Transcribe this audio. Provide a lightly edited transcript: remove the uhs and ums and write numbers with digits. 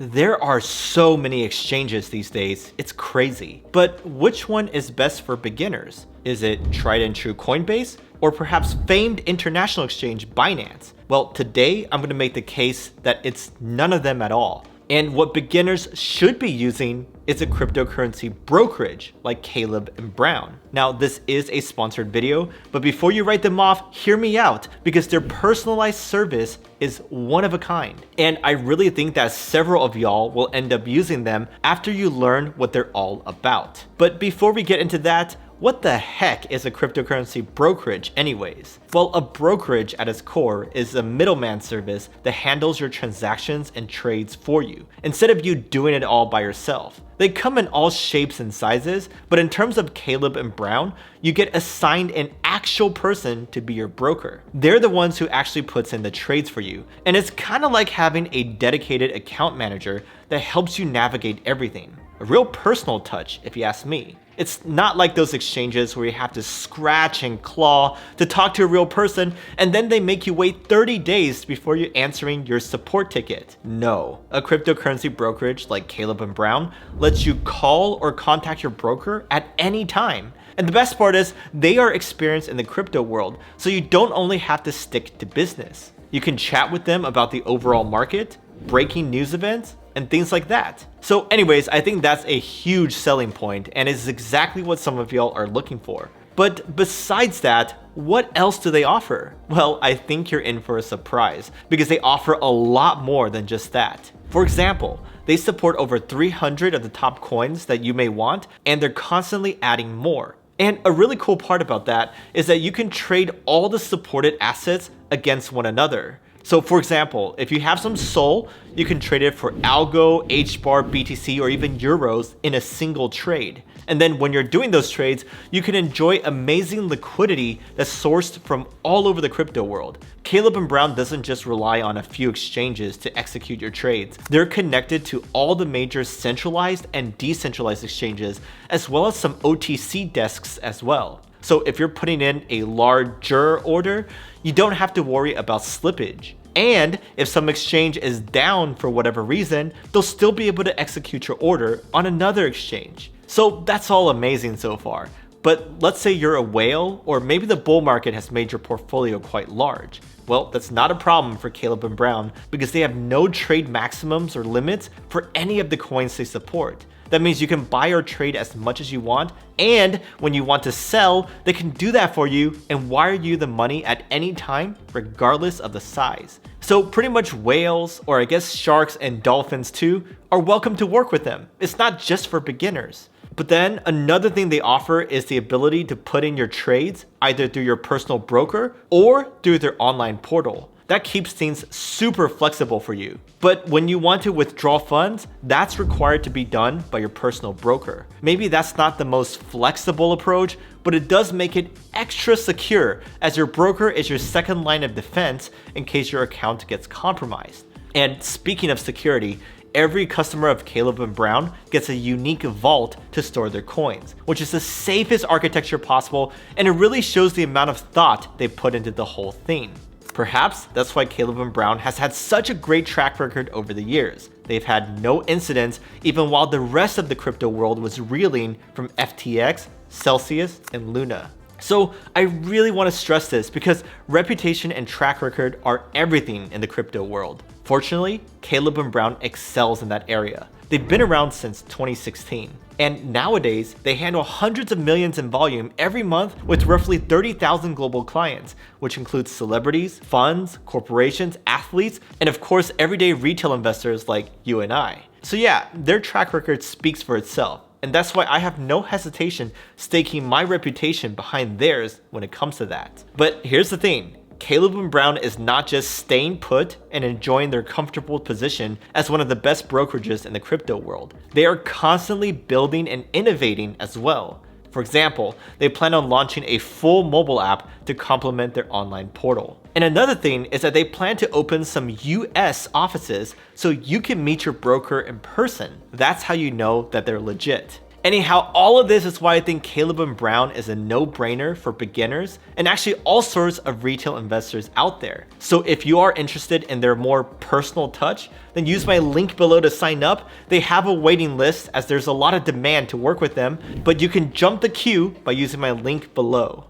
There are so many exchanges these days, it's crazy. But which one is best for beginners? Is it tried and true Coinbase? Or perhaps famed international exchange Binance? Well, today I'm going to make the case that it's none of them at all. And what beginners should be using is a cryptocurrency brokerage like Caleb and Brown. Now, this is a sponsored video, but before you write them off, hear me out because their personalized service is one of a kind. And I really think that several of y'all will end up using them after you learn what they're all about. But before we get into that, what the heck is a cryptocurrency brokerage anyways? Well, a brokerage at its core is a middleman service that handles your transactions and trades for you, instead of you doing it all by yourself. They come in all shapes and sizes, but in terms of Caleb and Brown, you get assigned an actual person to be your broker. They're the ones who actually puts in the trades for you, and it's kind of like having a dedicated account manager that helps you navigate everything. A real personal touch, if you ask me. It's not like those exchanges where you have to scratch and claw to talk to a real person and then they make you wait 30 days before you're answering your support ticket. No, a cryptocurrency brokerage like Caleb and Brown lets you call or contact your broker at any time. And the best part is they are experienced in the crypto world, so you don't only have to stick to business. You can chat with them about the overall market, breaking news events, and things like that. So anyways, I think that's a huge selling point and is exactly what some of y'all are looking for. But besides that, what else do they offer? Well, I think you're in for a surprise because they offer a lot more than just that. For example, they support over 300 of the top coins that you may want, and they're constantly adding more. And a really cool part about that is that you can trade all the supported assets against one another. So for example, if you have some SOL, you can trade it for Algo, HBAR, BTC, or even Euros in a single trade. And then when you're doing those trades, you can enjoy amazing liquidity that's sourced from all over the crypto world. Caleb and Brown doesn't just rely on a few exchanges to execute your trades. They're connected to all the major centralized and decentralized exchanges, as well as some OTC desks as well. So if you're putting in a larger order, you don't have to worry about slippage. And if some exchange is down for whatever reason, they'll still be able to execute your order on another exchange. So that's all amazing so far. But let's say you're a whale, or maybe the bull market has made your portfolio quite large. Well, that's not a problem for Caleb and Brown because they have no trade maximums or limits for any of the coins they support. That means you can buy or trade as much as you want, and when you want to sell, they can do that for you and wire you the money at any time, regardless of the size. So pretty much whales, or I guess sharks and dolphins too, are welcome to work with them. It's not just for beginners. But then another thing they offer is the ability to put in your trades either through your personal broker or through their online portal. That keeps things super flexible for you. But when you want to withdraw funds, that's required to be done by your personal broker. Maybe that's not the most flexible approach, but it does make it extra secure as your broker is your second line of defense in case your account gets compromised. And speaking of security, every customer of Caleb and Brown gets a unique vault to store their coins, which is the safest architecture possible, and it really shows the amount of thought they put into the whole thing. Perhaps that's why Caleb and Brown has had such a great track record over the years. They've had no incidents even while the rest of the crypto world was reeling from FTX, Celsius, and Luna. So I really want to stress this because reputation and track record are everything in the crypto world. Fortunately, Caleb and Brown excels in that area. They've been around since 2016. And nowadays, they handle hundreds of millions in volume every month with roughly 30,000 global clients, which includes celebrities, funds, corporations, athletes, and of course, everyday retail investors like you and I. So yeah, their track record speaks for itself. And that's why I have no hesitation staking my reputation behind theirs when it comes to that. But here's the thing. Caleb and Brown is not just staying put and enjoying their comfortable position as one of the best brokerages in the crypto world. They are constantly building and innovating as well. For example, they plan on launching a full mobile app to complement their online portal. And another thing is that they plan to open some US offices so you can meet your broker in person. That's how you know that they're legit. Anyhow, all of this is why I think Caleb and Brown is a no-brainer for beginners and actually all sorts of retail investors out there. So if you are interested in their more personal touch, then use my link below to sign up. They have a waiting list as there's a lot of demand to work with them, but you can jump the queue by using my link below.